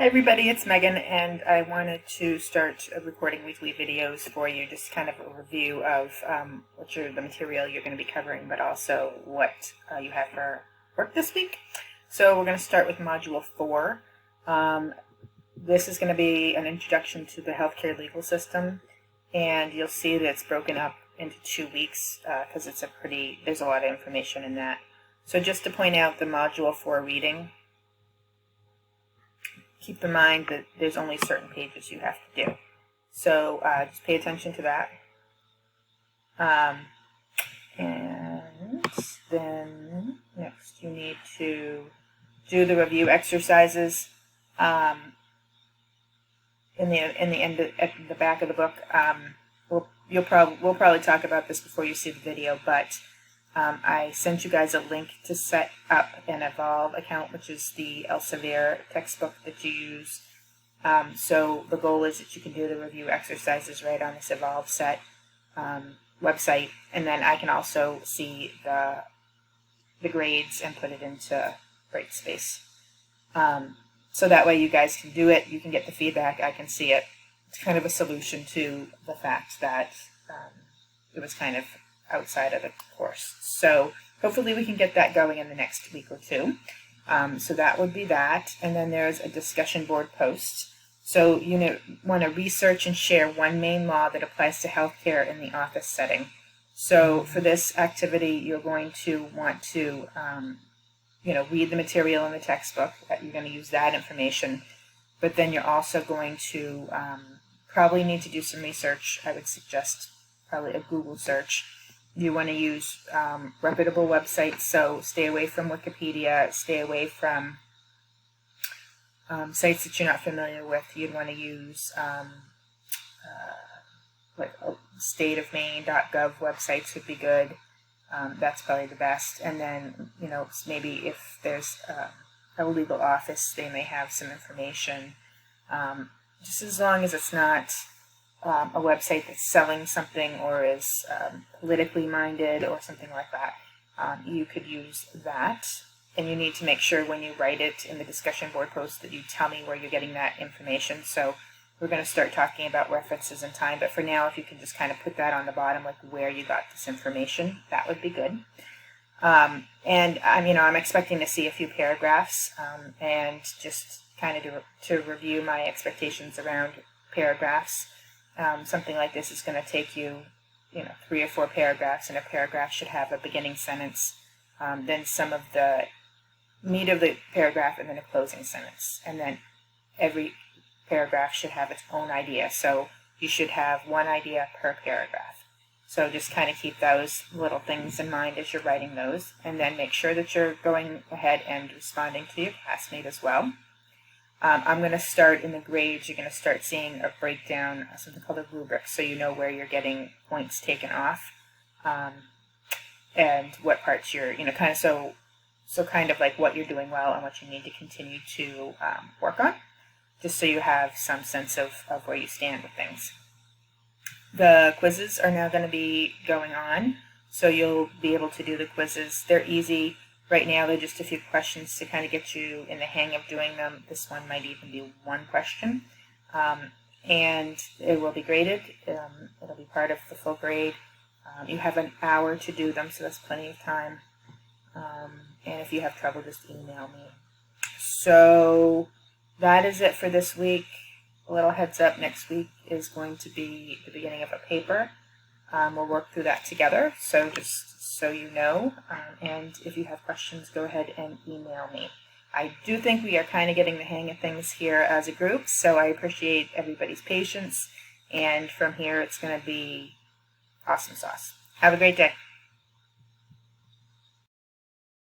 Hi everybody, it's Megan, and I wanted to start recording weekly videos for you, just kind of a review of the material you're going to be covering, but also what you have for work this week. So we're going to start with Module 4. This is going to be an introduction to the healthcare legal system, and you'll see that it's broken up into 2 weeks because there's a lot of information in that. So just to point out the Module 4 reading, keep in mind that there's only certain pages you have to do. So just pay attention to that. And then next you need to do the review exercises at the back of the book. We'll probably talk about this before you see the video, but I sent you guys a link to set up an Evolve account, which is the Elsevier textbook that you use. So the goal is that you can do the review exercises right on this Evolve set website, and then I can also see the grades and put it into Brightspace. So that way you guys can do it, you can get the feedback, I can see it. It's kind of a solution to the fact that it was kind of outside of the course. So hopefully we can get that going in the next week or two. So that would be that. And then there's a discussion board post. So you want to research and share one main law that applies to healthcare in the office setting. So for this activity, you're going to want to read the material in the textbook. You're going to use that information. But then you're also going to probably need to do some research. I would suggest probably a Google search. You want to use reputable websites, so stay away from Wikipedia, stay away from sites that you're not familiar with. You'd want to use like stateofmaine.gov websites would be good. That's probably the best. And then, maybe if there's a legal office, they may have some information. Just as long as it's not a website that's selling something or is politically minded or something like that, you could use that. And you need to make sure when you write it in the discussion board post that you tell me where you're getting that information. So we're going to start talking about references in time, but for now, if you can just kind of put that on the bottom, like where you got this information, that would be good. And I'm expecting to see a few paragraphs, and just kind of to review my expectations around paragraphs. Something like this is going to take you, 3 or 4 paragraphs, and a paragraph should have a beginning sentence, then some of the meat of the paragraph, and then a closing sentence. And then every paragraph should have its own idea. So you should have one idea per paragraph. So just kind of keep those little things in mind as you're writing those, and then make sure that you're going ahead and responding to your classmate as well. I'm going to start in the grades. You're going to start seeing a breakdown, something called a rubric, so you know where you're getting points taken off, and what parts you're, kind of like what you're doing well and what you need to continue to work on, just so you have some sense of where you stand with things. The quizzes are now going to be going on, so you'll be able to do the quizzes. They're easy. Right now, they're just a few questions to kind of get you in the hang of doing them. This one might even be one question. And it will be graded. It'll be part of the full grade. You have an hour to do them, so that's plenty of time. And if you have trouble, just email me. So that is it for this week. A little heads up, next week is going to be the beginning of a paper. We'll work through that together, so just so you know. And if you have questions, go ahead and email me. I do think we are kind of getting the hang of things here as a group, so I appreciate everybody's patience. And from here, it's going to be awesome sauce. Have a great day.